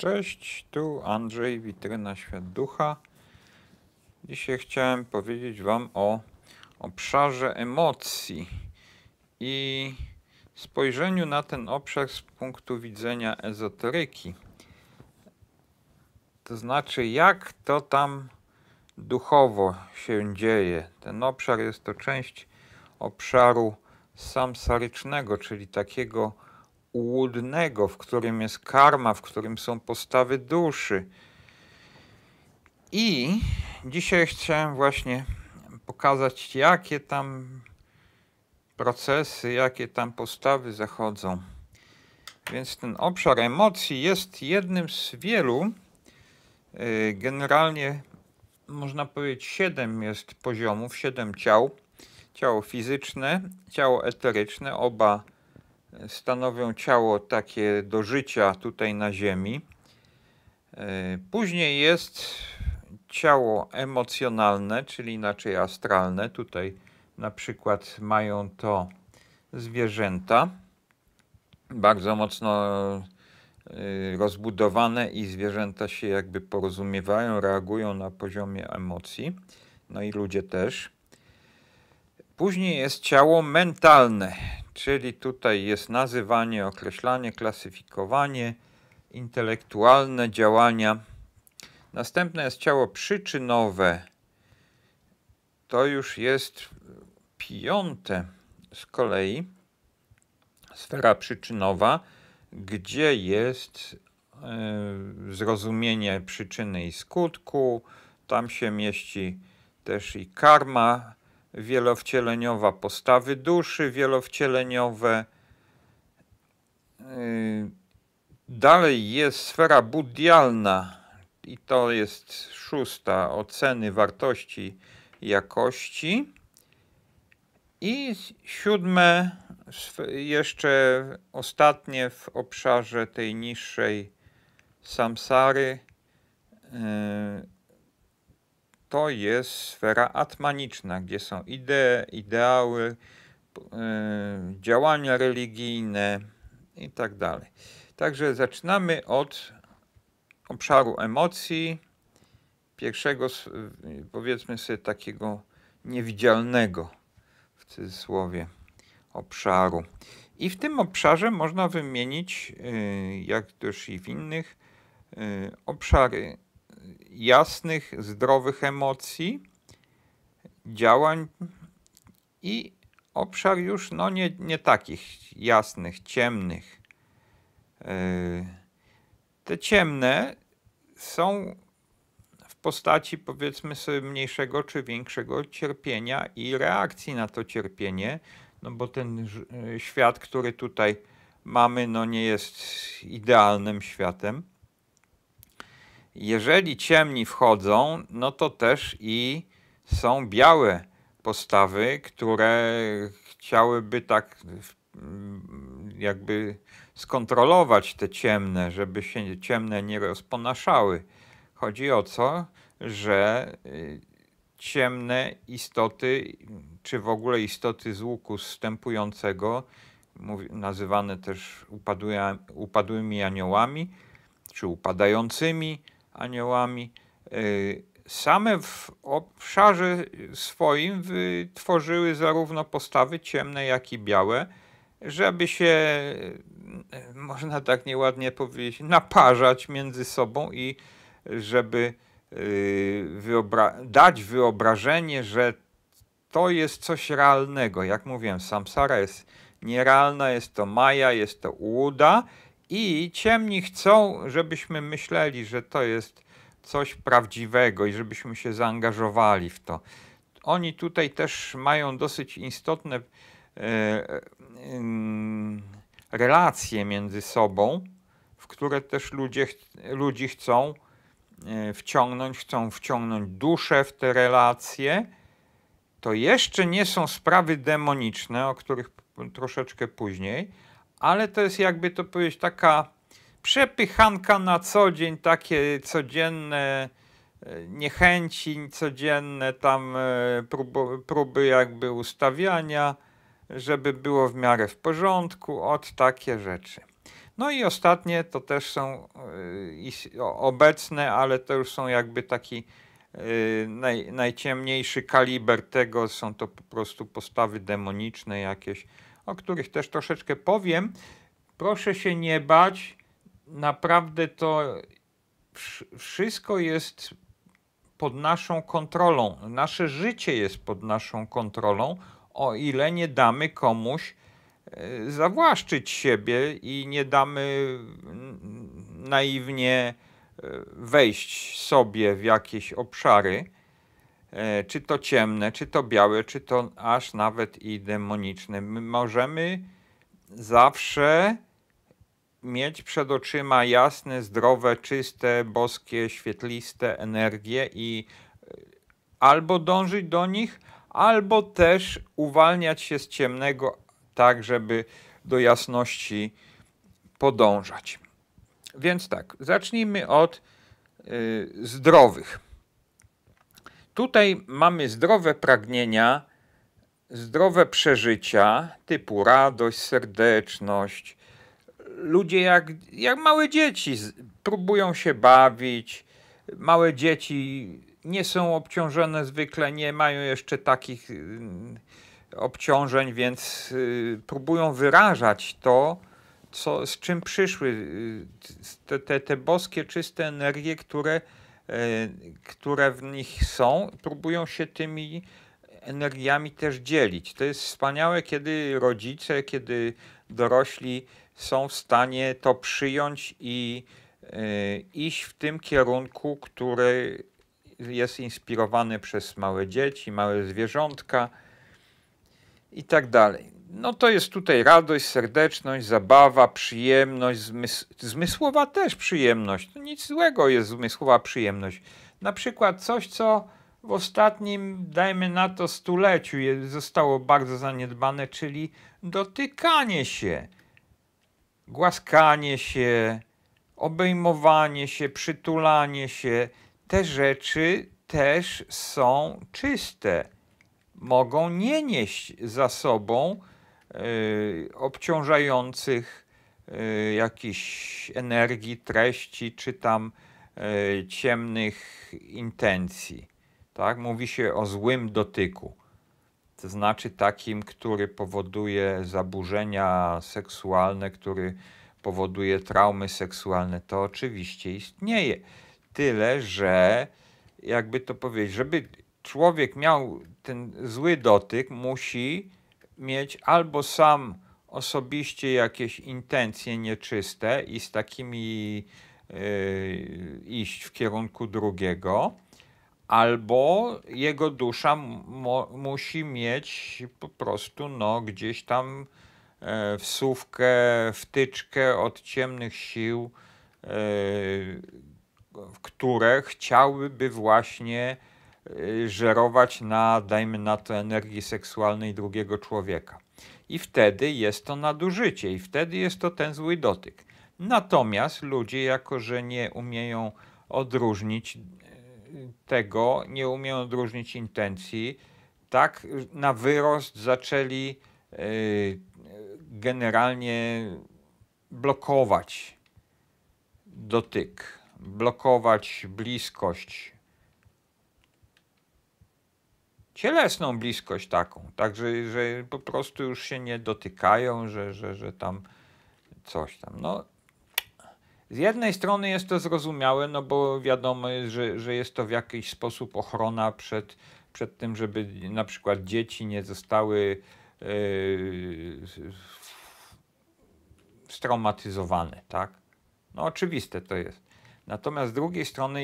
Cześć, tu Andrzej, Witryna Świat Ducha. Dzisiaj chciałem powiedzieć Wam o obszarze emocji i spojrzeniu na ten obszar z punktu widzenia ezoteryki. To znaczy, jak to tam duchowo się dzieje. Ten obszar jest to część obszaru samsarycznego, czyli takiego ułudnego, w którym jest karma, w którym są postawy duszy. I dzisiaj chciałem właśnie pokazać, jakie tam procesy, jakie tam postawy zachodzą. Więc ten obszar emocji jest jednym z wielu. Generalnie można powiedzieć 7 jest poziomów, 7 ciał. Ciało fizyczne, ciało eteryczne, oba stanowią ciało takie do życia tutaj na ziemi. Później jest ciało emocjonalne, czyli inaczej astralne. Tutaj na przykład mają to zwierzęta, bardzo mocno rozbudowane i zwierzęta się jakby porozumiewają, reagują na poziomie emocji, no i ludzie też. Później jest ciało mentalne, czyli tutaj jest nazywanie, określanie, klasyfikowanie, intelektualne działania. Następne jest ciało przyczynowe. To już jest 5. z kolei sfera przyczynowa, gdzie jest zrozumienie przyczyny i skutku. Tam się mieści też i karma wielowcieleniowa, postawy duszy wielowcieleniowe. Dalej jest sfera buddhialna i to jest 6. oceny wartości i jakości. I 7. jeszcze ostatnie w obszarze tej niższej samsary to jest sfera atmaniczna, gdzie są idee, ideały, działania religijne i tak dalej. Także zaczynamy od obszaru emocji, pierwszego, powiedzmy sobie, takiego niewidzialnego, w cudzysłowie, obszaru. I w tym obszarze można wymienić, jak też i w innych, obszary jasnych, zdrowych emocji, działań i obszar już nie takich jasnych, ciemnych. Te ciemne są w postaci, powiedzmy sobie, mniejszego czy większego cierpienia i reakcji na to cierpienie, no bo ten świat, który tutaj mamy, no nie jest idealnym światem. Jeżeli ciemni wchodzą, no to też i są białe postawy, które chciałyby tak jakby skontrolować te ciemne, żeby się ciemne nie rozponaszały. Chodzi o to, że ciemne istoty, czy w ogóle istoty z łuku zstępującego, nazywane też upadłymi aniołami, czy upadającymi aniołami, same w obszarze swoim wytworzyły zarówno postawy ciemne, jak i białe, żeby się, można tak nieładnie powiedzieć, naparzać między sobą i żeby dać wyobrażenie, że to jest coś realnego. Jak mówiłem, samsara jest nierealna, jest to maja, jest to ułuda i ciemni chcą, żebyśmy myśleli, że to jest coś prawdziwego i żebyśmy się zaangażowali w to. Oni tutaj też mają dosyć istotne relacje między sobą, w które też ludzi chcą wciągnąć duszę w te relacje. To jeszcze nie są sprawy demoniczne, o których troszeczkę później, ale to jest, jakby to powiedzieć, taka przepychanka na co dzień, takie codzienne niechęci, codzienne tam próby jakby ustawiania, żeby było w miarę w porządku, takie rzeczy. No i ostatnie to też są obecne, ale to już są jakby taki najciemniejszy kaliber tego, są to po prostu postawy demoniczne jakieś, o których też troszeczkę powiem. Proszę się nie bać, naprawdę to wszystko jest pod naszą kontrolą. Nasze życie jest pod naszą kontrolą, o ile nie damy komuś zawłaszczyć siebie i nie damy naiwnie wejść sobie w jakieś obszary, czy to ciemne, czy to białe, czy to aż nawet i demoniczne. My możemy zawsze mieć przed oczyma jasne, zdrowe, czyste, boskie, świetliste energie i albo dążyć do nich, albo też uwalniać się z ciemnego, tak żeby do jasności podążać. Więc tak, zacznijmy od zdrowych. Tutaj mamy zdrowe pragnienia, zdrowe przeżycia typu radość, serdeczność. Ludzie jak małe dzieci próbują się bawić. Małe dzieci nie są obciążone zwykle, nie mają jeszcze takich obciążeń, więc próbują wyrażać to, z czym przyszły. Te boskie, czyste energie, które w nich są, próbują się tymi energiami też dzielić. To jest wspaniałe, kiedy rodzice, kiedy dorośli są w stanie to przyjąć i iść w tym kierunku, który jest inspirowany przez małe dzieci, małe zwierzątka i tak dalej. No to jest tutaj radość, serdeczność, zabawa, przyjemność, zmysłowa też przyjemność. No nic złego jest zmysłowa przyjemność. Na przykład coś, co w ostatnim, dajmy na to, stuleciu zostało bardzo zaniedbane, czyli dotykanie się, głaskanie się, obejmowanie się, przytulanie się. Te rzeczy też są czyste. Mogą nie nieść za sobą obciążających jakichś energii, treści, czy tam ciemnych intencji. Tak? Mówi się o złym dotyku. To znaczy takim, który powoduje zaburzenia seksualne, który powoduje traumy seksualne. To oczywiście istnieje. Tyle, że jakby to powiedzieć, żeby człowiek miał ten zły dotyk, musi mieć albo sam osobiście jakieś intencje nieczyste i z takimi iść w kierunku drugiego, albo jego dusza musi mieć po prostu gdzieś tam wsówkę, wtyczkę od ciemnych sił, które chciałyby właśnie żerować na, dajmy na to, energii seksualnej drugiego człowieka. I wtedy jest to nadużycie i wtedy jest to ten zły dotyk. Natomiast ludzie, jako że nie umieją odróżnić tego, nie umieją odróżnić intencji, tak na wyrost zaczęli generalnie blokować dotyk, blokować bliskość, cielesną bliskość taką, także że po prostu już się nie dotykają, że tam coś tam. No, z jednej strony jest to zrozumiałe, no bo wiadomo jest, że jest to w jakiś sposób ochrona przed tym, żeby na przykład dzieci nie zostały straumatyzowane, tak? No oczywiste to jest. Natomiast z drugiej strony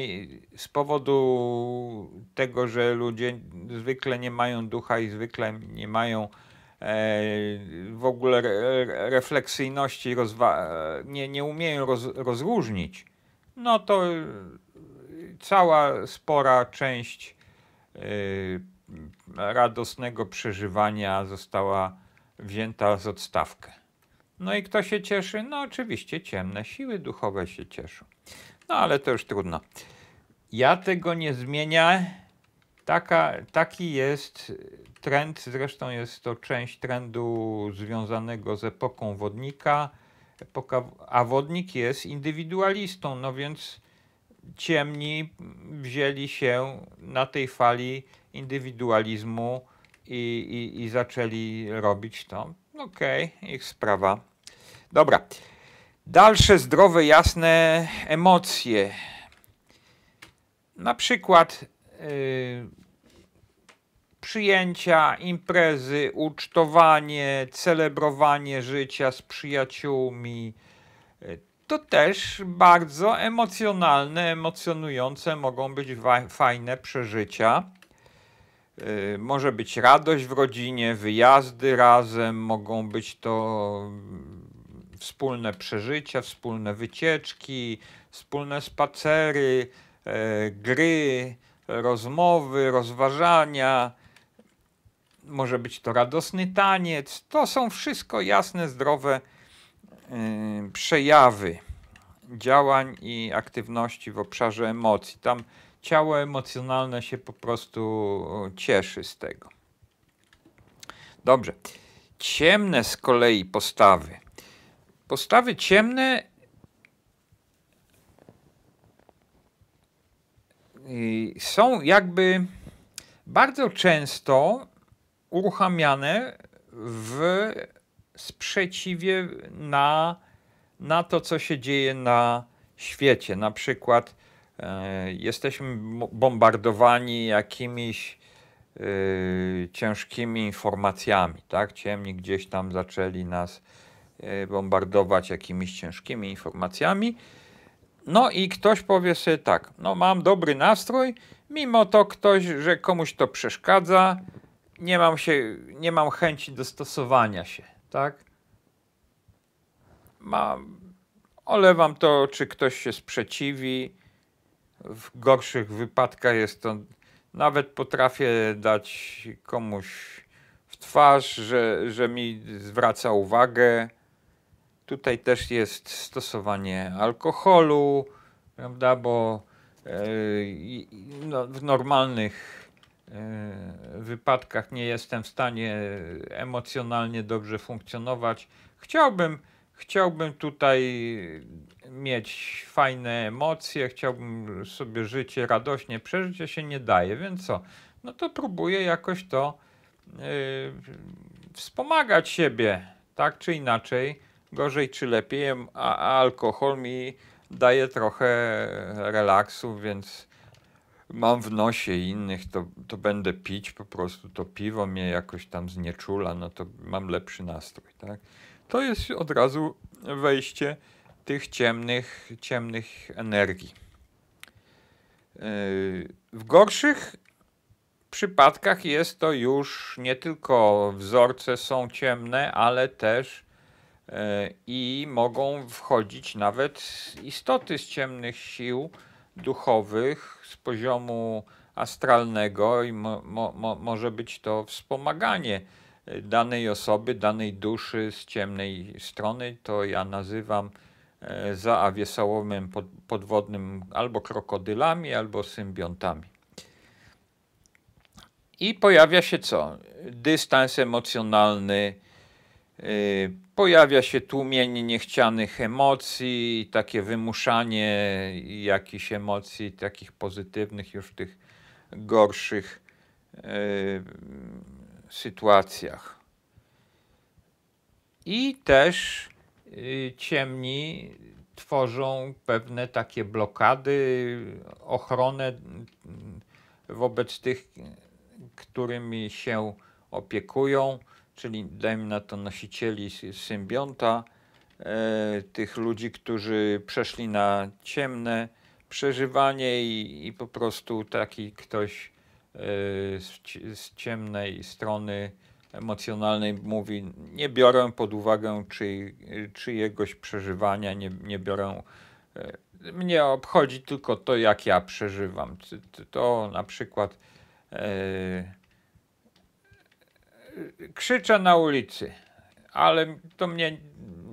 z powodu tego, że ludzie zwykle nie mają ducha i zwykle nie mają w ogóle refleksyjności, nie umieją rozróżnić, no to cała spora część radosnego przeżywania została wzięta z odstawkę. No i kto się cieszy? No oczywiście ciemne siły duchowe się cieszą. No ale to już trudno. Ja tego nie zmienię. Taki jest trend, zresztą jest to część trendu związanego z epoką wodnika. a wodnik jest indywidualistą, no więc ciemni wzięli się na tej fali indywidualizmu i zaczęli robić to. Okej, ich sprawa. Dobra. Dalsze zdrowe, jasne emocje. Na przykład przyjęcia, imprezy, ucztowanie, celebrowanie życia z przyjaciółmi. To też bardzo emocjonalne, emocjonujące mogą być fajne przeżycia. Może być radość w rodzinie, wyjazdy razem, mogą być to wspólne przeżycia, wspólne wycieczki, wspólne spacery, gry, rozmowy, rozważania. Może być to radosny taniec. To są wszystko jasne, zdrowe przejawy działań i aktywności w obszarze emocji. Tam ciało emocjonalne się po prostu cieszy z tego. Dobrze. Ciemne z kolei postawy. Postawy ciemne są jakby bardzo często uruchamiane w sprzeciwie na to, co się dzieje na świecie. Na przykład jesteśmy bombardowani jakimiś ciężkimi informacjami, tak? Ciemni gdzieś tam zaczęli nas bombardować jakimiś ciężkimi informacjami. No i ktoś powie sobie tak, no mam dobry nastrój, mimo to że komuś to przeszkadza, nie mam chęci dostosowania się, tak? Olewam to, czy ktoś się sprzeciwi. W gorszych wypadkach jest to, nawet potrafię dać komuś w twarz, że mi zwraca uwagę. Tutaj też jest stosowanie alkoholu, prawda, bo w normalnych wypadkach nie jestem w stanie emocjonalnie dobrze funkcjonować. Chciałbym tutaj mieć fajne emocje, chciałbym sobie życie radośnie przeżyć, a się nie daje, więc co? No to próbuję jakoś to wspomagać siebie, tak czy inaczej, gorzej czy lepiej, a alkohol mi daje trochę relaksu, więc mam w nosie innych, to będę pić po prostu, to piwo mnie jakoś tam znieczula, no to mam lepszy nastrój, tak? To jest od razu wejście tych ciemnych energii. W gorszych przypadkach jest to już nie tylko wzorce są ciemne, ale też i mogą wchodzić nawet istoty z ciemnych sił duchowych z poziomu astralnego i może być to wspomaganie danej osoby, danej duszy z ciemnej strony. To ja nazywam za awiesałowym podwodnym albo krokodylami, albo symbiontami. I pojawia się co? Dystans emocjonalny, pojawia się tłumienie niechcianych emocji, takie wymuszanie jakichś emocji, takich pozytywnych już w tych gorszych sytuacjach. I też ciemni tworzą pewne takie blokady, ochronę wobec tych, którymi się opiekują, czyli dajmy na to nosicieli symbionta, tych ludzi, którzy przeszli na ciemne przeżywanie i po prostu taki ktoś z ciemnej strony emocjonalnej mówi, nie biorę pod uwagę czyjegoś przeżywania, nie biorę, mnie obchodzi tylko to, jak ja przeżywam. To na przykład krzyczę na ulicy, ale to mnie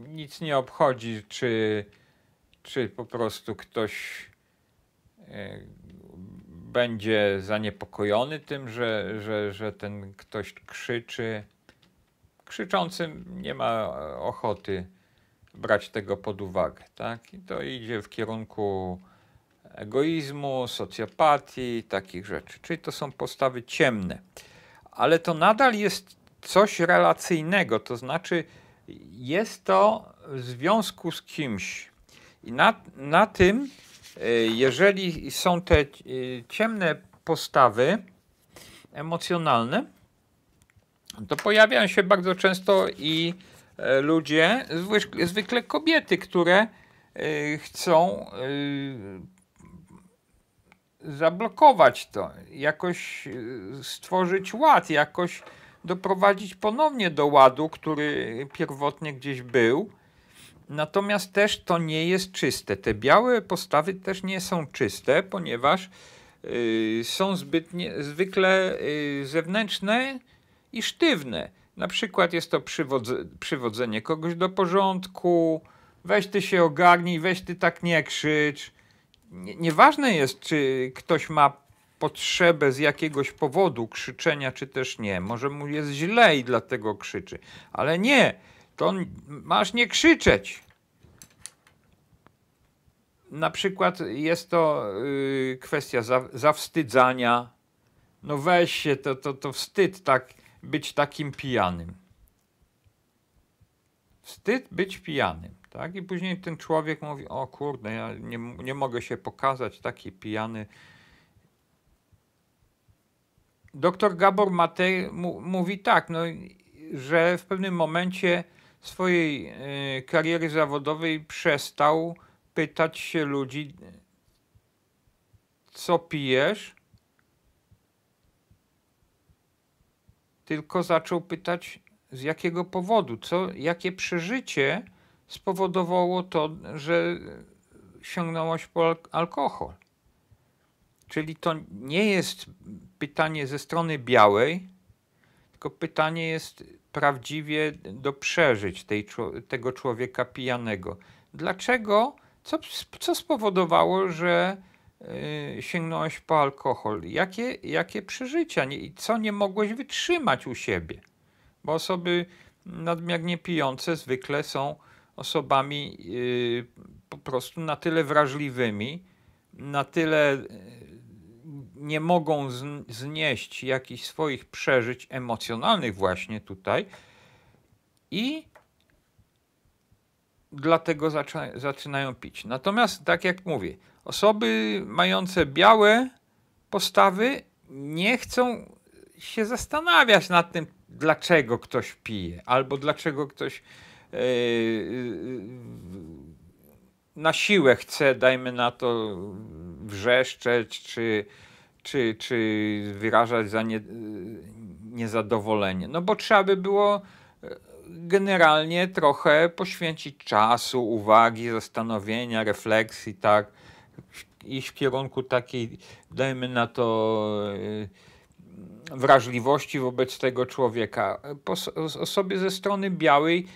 nic nie obchodzi, czy po prostu ktoś będzie zaniepokojony tym, że ten ktoś krzyczy. Krzyczący nie ma ochoty brać tego pod uwagę, tak? I to idzie w kierunku egoizmu, socjopatii, takich rzeczy. Czyli to są postawy ciemne. Ale to nadal jest coś relacyjnego, to znaczy jest to w związku z kimś. I na tym, jeżeli są te ciemne postawy emocjonalne, to pojawiają się bardzo często i ludzie, zwykle kobiety, które chcą zablokować to, jakoś stworzyć ład, jakoś doprowadzić ponownie do ładu, który pierwotnie gdzieś był. Natomiast też to nie jest czyste. Te białe postawy też nie są czyste, ponieważ są zwykle zewnętrzne i sztywne. Na przykład jest to przywodzenie kogoś do porządku, weź ty się ogarnij, weź ty tak nie krzycz. Nieważne jest, czy ktoś ma potrzebę z jakiegoś powodu krzyczenia, czy też nie. Może mu jest źle i dlatego krzyczy. Ale nie, to masz nie krzyczeć. Na przykład jest to kwestia zawstydzania. No weź się, to wstyd tak być takim pijanym. Wstyd być pijanym. Tak? I później ten człowiek mówi, o kurde, ja nie mogę się pokazać taki pijany. Doktor Gabor Matej mówi tak, no, że w pewnym momencie swojej kariery zawodowej przestał pytać się ludzi, co pijesz, tylko zaczął pytać, z jakiego powodu, jakie przeżycie spowodowało to, że sięgnąłeś po alkohol. Czyli to nie jest pytanie ze strony białej, tylko pytanie jest prawdziwie do przeżyć tego człowieka pijanego. Dlaczego? Co spowodowało, że sięgnąłeś po alkohol? Jakie przeżycia? Co nie mogłeś wytrzymać u siebie? Bo osoby nadmiernie pijące zwykle są osobami po prostu na tyle wrażliwymi, na tyle nie mogą znieść jakichś swoich przeżyć emocjonalnych właśnie tutaj i dlatego zaczynają pić. Natomiast, tak jak mówię, osoby mające białe postawy nie chcą się zastanawiać nad tym, dlaczego ktoś pije, albo dlaczego ktoś na siłę chce, dajmy na to, wrzeszczeć, czy wyrażać niezadowolenie. No bo trzeba by było generalnie trochę poświęcić czasu, uwagi, zastanowienia, refleksji, tak, iść w kierunku takiej, dajmy na to, wrażliwości wobec tego człowieka. Osoby ze strony białej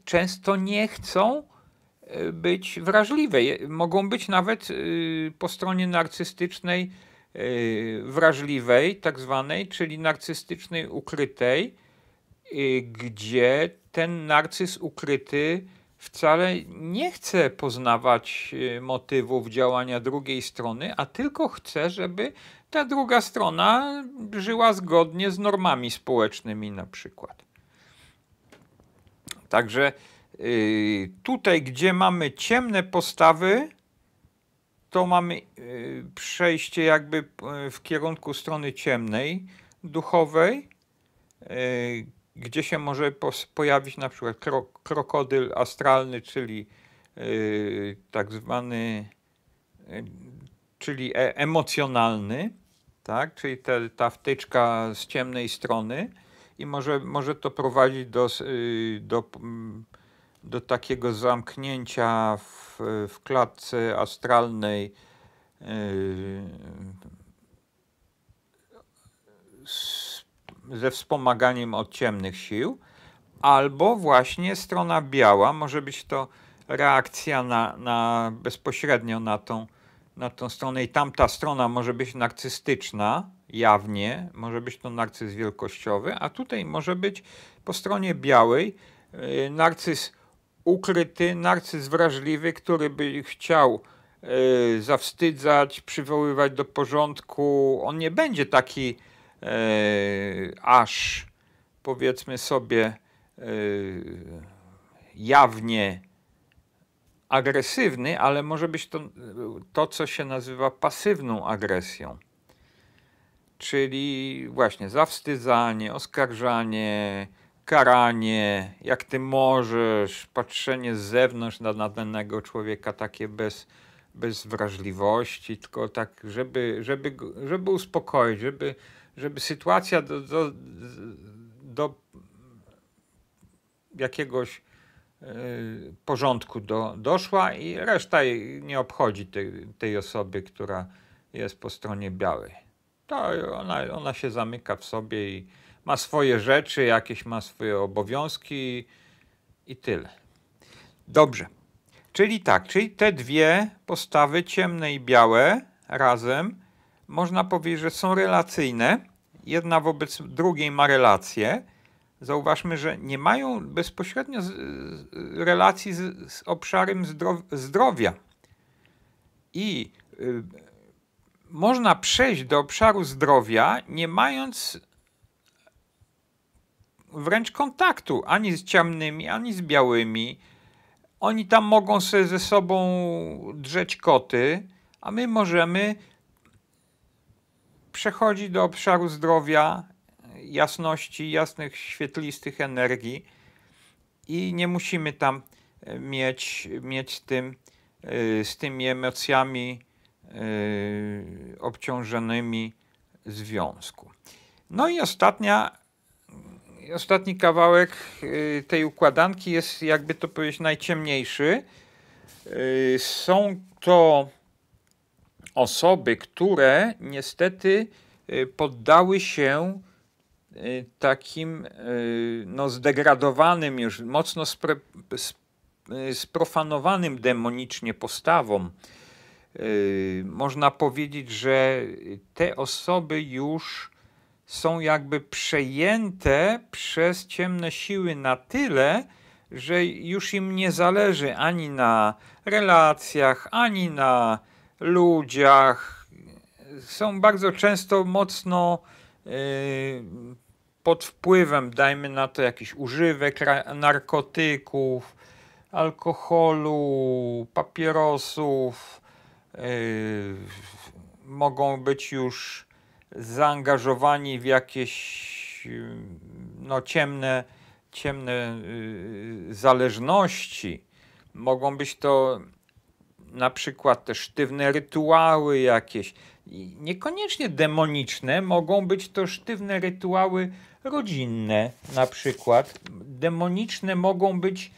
często nie chcą być wrażliwe. Mogą być nawet po stronie narcystycznej wrażliwej, tak zwanej, czyli narcystycznej ukrytej, gdzie ten narcyz ukryty wcale nie chce poznawać motywów działania drugiej strony, a tylko chce, żeby ta druga strona żyła zgodnie z normami społecznymi na przykład. Także tutaj, gdzie mamy ciemne postawy, to mamy przejście jakby w kierunku strony ciemnej, duchowej, gdzie się może pojawić na przykład krokodyl astralny, czyli tak zwany, czyli emocjonalny, tak? Czyli ta wtyczka z ciemnej strony i może to prowadzić do takiego zamknięcia w klatce astralnej ze wspomaganiem od ciemnych sił, albo właśnie strona biała, może być to reakcja bezpośrednio na tą stronę i tamta strona może być narcystyczna, jawnie, może być to narcyz wielkościowy, a tutaj może być po stronie białej narcyz ukryty, narcyz wrażliwy, który by chciał zawstydzać, przywoływać do porządku. On nie będzie taki aż, powiedzmy sobie, jawnie agresywny, ale może być to, co się nazywa pasywną agresją. Czyli właśnie zawstydzanie, oskarżanie, karanie, jak ty możesz, patrzenie z zewnątrz na danego człowieka takie bez wrażliwości, tylko tak, żeby uspokoić, żeby sytuacja do jakiegoś porządku doszła i reszta nie obchodzi tej osoby, która jest po stronie białej. To ona się zamyka w sobie i ma swoje rzeczy, jakieś ma swoje obowiązki i tyle. Dobrze. Czyli te dwie postawy, ciemne i białe, razem, można powiedzieć, że są relacyjne. Jedna wobec drugiej ma relację. Zauważmy, że nie mają bezpośrednio relacji z obszarem zdrowia. I można przejść do obszaru zdrowia, nie mając wręcz kontaktu ani z ciemnymi, ani z białymi. Oni tam mogą sobie ze sobą drzeć koty, a my możemy przechodzić do obszaru zdrowia, jasności, jasnych, świetlistych energii i nie musimy tam mieć z tymi emocjami obciążonymi związku. No i ostatni kawałek tej układanki jest, jakby to powiedzieć, najciemniejszy. Są to osoby, które niestety poddały się takim zdegradowanym, już mocno sprofanowanym demonicznie postawom. Można powiedzieć, że te osoby już są jakby przejęte przez ciemne siły na tyle, że już im nie zależy ani na relacjach, ani na ludziach. Są bardzo często mocno pod wpływem, dajmy na to, jakichś używek, narkotyków, alkoholu, papierosów. Mogą być już zaangażowani w jakieś ciemne zależności. Mogą być to na przykład te sztywne rytuały jakieś. Niekoniecznie demoniczne, mogą być to sztywne rytuały rodzinne na przykład. Demoniczne mogą być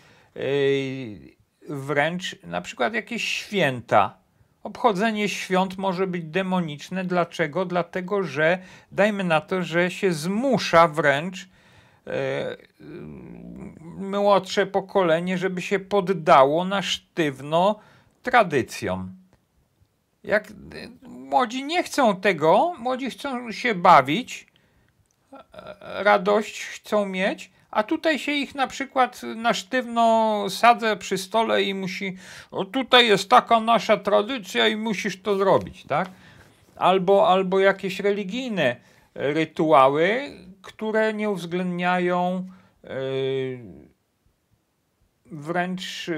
wręcz na przykład jakieś święta. Obchodzenie świąt może być demoniczne. Dlaczego? Dlatego, że dajmy na to, że się zmusza wręcz młodsze pokolenie, żeby się poddało na sztywno tradycjom. Jak młodzi nie chcą tego, młodzi chcą się bawić, radość chcą mieć, a tutaj się ich na przykład na sztywno sadza przy stole i musi, tutaj jest taka nasza tradycja i musisz to zrobić, tak? Albo jakieś religijne rytuały, które nie uwzględniają wręcz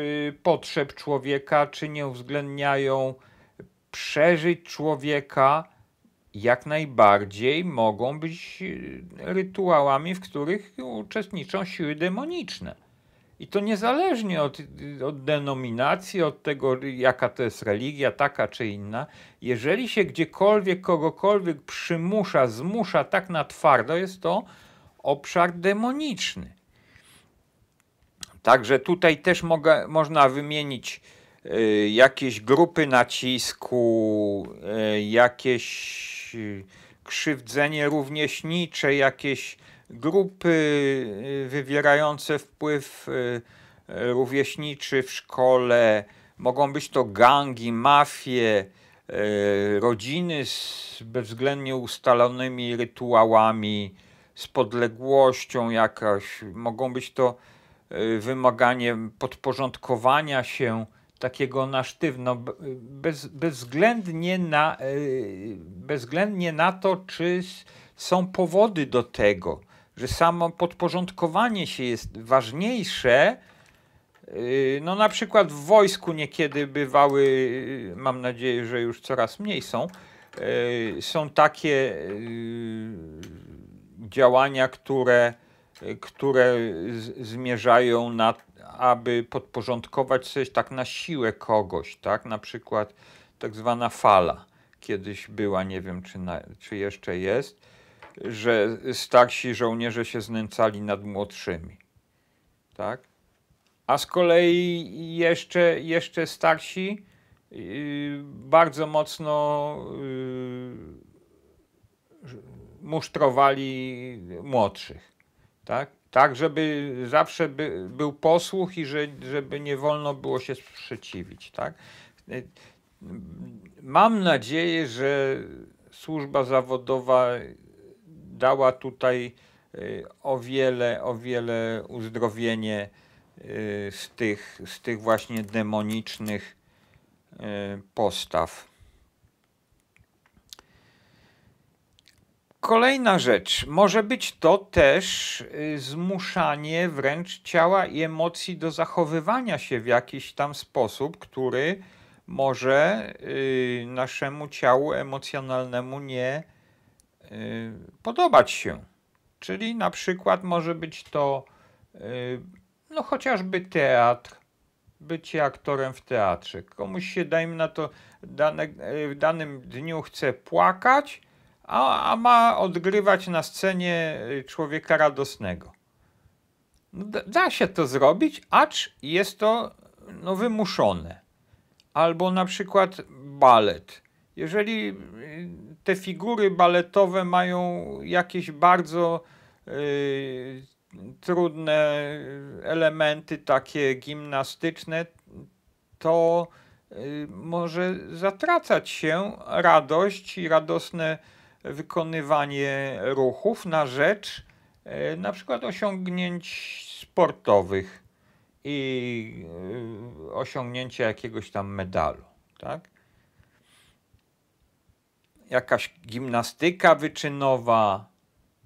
potrzeb człowieka, czy nie uwzględniają przeżyć człowieka. Jak najbardziej mogą być rytuałami, w których uczestniczą siły demoniczne. I to niezależnie od denominacji, od tego, jaka to jest religia, taka czy inna. Jeżeli się gdziekolwiek, kogokolwiek przymusza, zmusza tak na twardo, jest to obszar demoniczny. Także tutaj też można wymienić jakieś grupy nacisku, jakieś krzywdzenie rówieśnicze, jakieś grupy wywierające wpływ rówieśniczy w szkole. Mogą być to gangi, mafie, rodziny z bezwzględnie ustalonymi rytuałami, z podległością jakaś. Mogą być to wymaganie podporządkowania się takiego na sztywno, bezwzględnie na to, czy są powody do tego, że samo podporządkowanie się jest ważniejsze. No na przykład w wojsku niekiedy bywały, mam nadzieję, że już coraz mniej są takie działania, które zmierzają na, aby podporządkować coś tak na siłę kogoś, tak? Na przykład tak zwana fala kiedyś była, nie wiem czy jeszcze jest, że starsi żołnierze się znęcali nad młodszymi, tak? A z kolei jeszcze starsi bardzo mocno musztrowali młodszych, tak? Tak, żeby zawsze był posłuch i żeby nie wolno było się sprzeciwić, tak? Mam nadzieję, że służba zawodowa dała tutaj o wiele uzdrowienie z tych właśnie demonicznych postaw. Kolejna rzecz, może być to też zmuszanie wręcz ciała i emocji do zachowywania się w jakiś tam sposób, który może naszemu ciału emocjonalnemu nie podobać się. Czyli na przykład może być to no chociażby teatr, bycie aktorem w teatrze. Komuś się, dajmy na to, w danym dniu chce płakać, a ma odgrywać na scenie człowieka radosnego. No, da się to zrobić, acz jest to no, wymuszone. Albo na przykład balet. Jeżeli te figury baletowe mają jakieś bardzo trudne elementy, takie gimnastyczne, to może zatracać się radość i radosne wykonywanie ruchów na rzecz na przykład osiągnięć sportowych i osiągnięcia jakiegoś tam medalu, tak? Jakaś gimnastyka wyczynowa,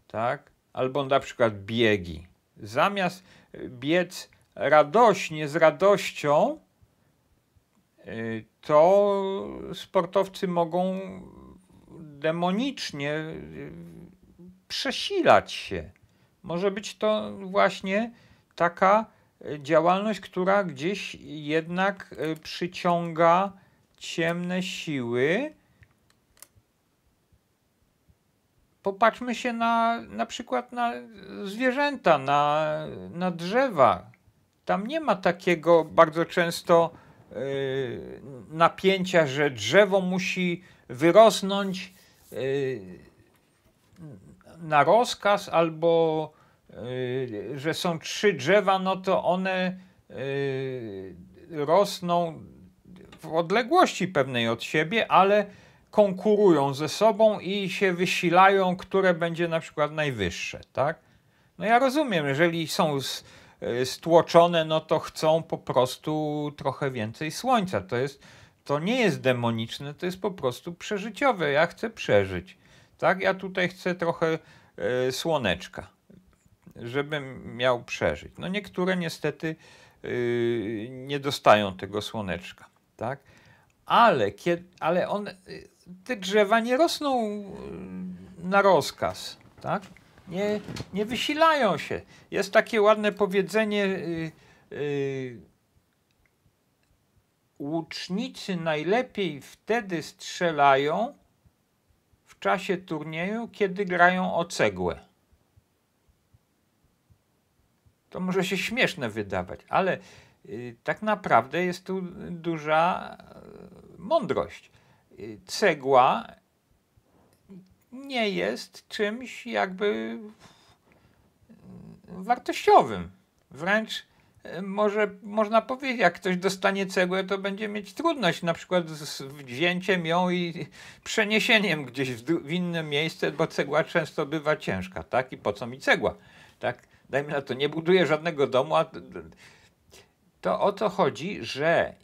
tak? Albo na przykład biegi. Zamiast biec radośnie, z radością, to sportowcy mogą demonicznie przesilać się. Może być to właśnie taka działalność, która gdzieś jednak przyciąga ciemne siły. Popatrzmy się na przykład na zwierzęta, na drzewa. Tam nie ma takiego bardzo często napięcia, że drzewo musi wyrosnąć na rozkaz, albo że są 3 drzewa, no to one rosną w odległości pewnej od siebie, ale konkurują ze sobą i się wysilają, które będzie na przykład najwyższe, tak? No ja rozumiem, jeżeli są stłoczone, no to chcą po prostu trochę więcej słońca. To nie jest demoniczne, to jest po prostu przeżyciowe. Ja chcę przeżyć, tak? Ja tutaj chcę trochę słoneczka, żebym miał przeżyć. No niektóre niestety nie dostają tego słoneczka, tak? Ale te drzewa nie rosną na rozkaz, tak? Nie wysilają się. Jest takie ładne powiedzenie, łucznicy najlepiej wtedy strzelają w czasie turnieju, kiedy grają o cegłę. To może się śmieszne wydawać, ale tak naprawdę jest tu duża mądrość. Cegła nie jest czymś jakby wartościowym. Wręcz można powiedzieć, jak ktoś dostanie cegłę, to będzie mieć trudność na przykład z wzięciem ją i przeniesieniem gdzieś w inne miejsce, bo cegła często bywa ciężka, tak? I po co mi cegła? Tak? dajmy na to, nie buduję żadnego domu, a to o to chodzi, że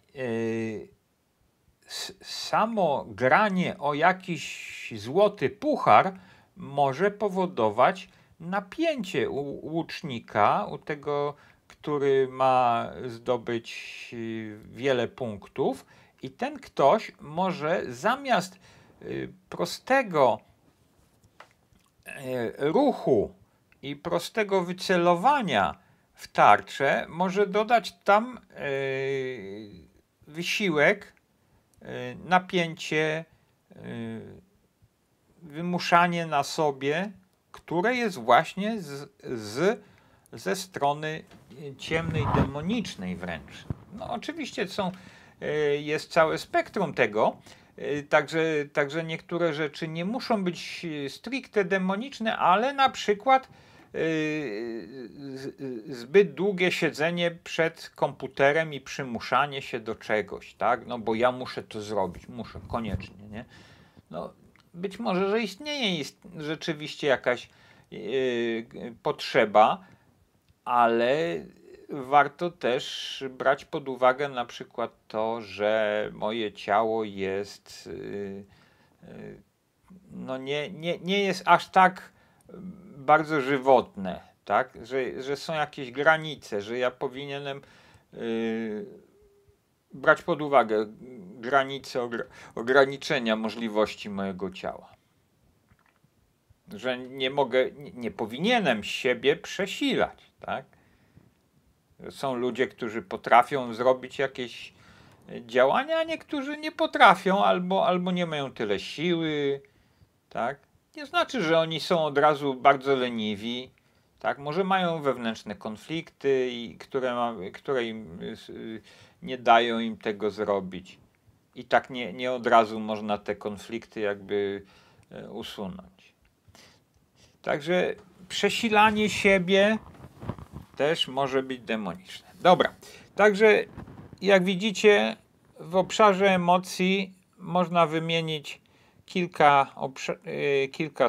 samo granie o jakiś złoty puchar może powodować napięcie u łucznika, u tego, który ma zdobyć wiele punktów, i ten ktoś może zamiast prostego ruchu i prostego wycelowania w tarczę, może dodać tam wysiłek, napięcie, wymuszanie na sobie, które jest właśnie ze strony ciemnej, demonicznej wręcz. No oczywiście jest całe spektrum tego, także niektóre rzeczy nie muszą być stricte demoniczne, ale na przykład zbyt długie siedzenie przed komputerem i przymuszanie się do czegoś, tak? No bo ja muszę to zrobić, muszę, koniecznie, nie? No, być może, że istnieje rzeczywiście jakaś potrzeba, ale warto też brać pod uwagę na przykład to, że moje ciało jest no nie jest aż tak bardzo żywotne, tak? Że są jakieś granice, że ja powinienem brać pod uwagę granice, ograniczenia możliwości mojego ciała. Że nie powinienem siebie przesilać, tak? Są ludzie, którzy potrafią zrobić jakieś działania, a niektórzy nie potrafią albo nie mają tyle siły, tak? Nie znaczy, że oni są od razu bardzo leniwi, tak? Może mają wewnętrzne konflikty, które im nie dają im tego zrobić. I tak nie od razu można te konflikty jakby usunąć. Także przesilanie siebie też może być demoniczne. Dobra, także jak widzicie, w obszarze emocji można wymienić kilka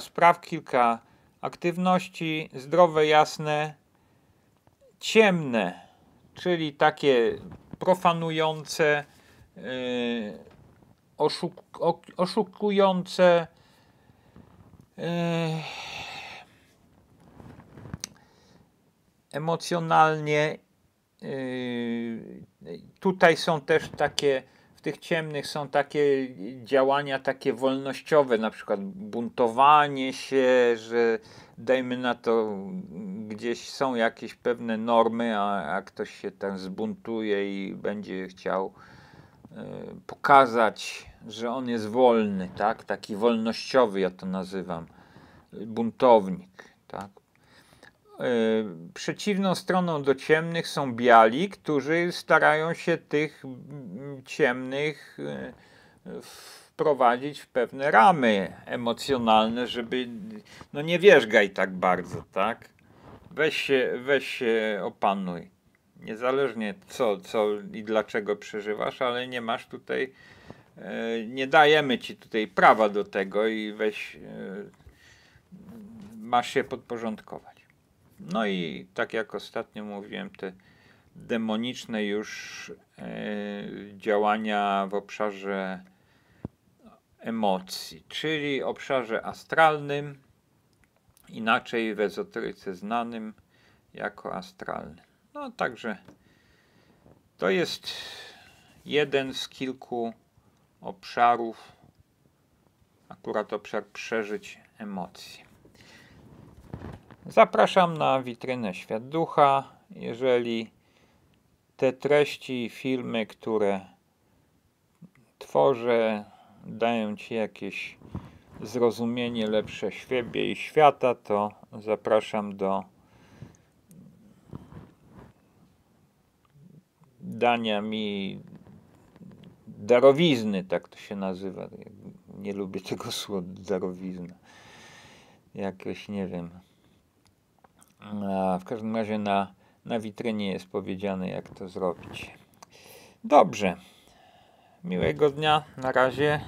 spraw, kilka aktywności: zdrowe, jasne, ciemne, czyli takie profanujące, oszukujące, emocjonalnie. Tutaj są też takie, w tych ciemnych są takie działania takie wolnościowe, na przykład buntowanie się, że dajmy na to, gdzieś są jakieś pewne normy, a ktoś się tam zbuntuje i będzie chciał pokazać, że on jest wolny, tak? Taki wolnościowy, ja to nazywam, buntownik, tak? Przeciwną stroną do ciemnych są biali, którzy starają się tych ciemnych wprowadzić w pewne ramy emocjonalne, żeby no nie wierzgaj tak bardzo, tak? Weź się opanuj. Niezależnie co i dlaczego przeżywasz, ale nie masz tutaj, nie dajemy ci tutaj prawa do tego i masz się podporządkować. No i tak jak ostatnio mówiłem, te demoniczne już działania w obszarze emocji, czyli obszarze astralnym, inaczej w ezoteryce znanym jako astralny. No także to jest jeden z kilku obszarów, akurat obszar przeżyć emocji. Zapraszam na witrynę Świat Ducha. Jeżeli te treści, filmy, które tworzę, dają ci jakieś zrozumienie lepsze siebie i świata, to zapraszam do dania mi darowizny, tak to się nazywa. Nie lubię tego słowa, darowizna. Jakoś nie wiem. A w każdym razie na witrynie jest powiedziane, jak to zrobić. Dobrze. Miłego dnia. Na razie.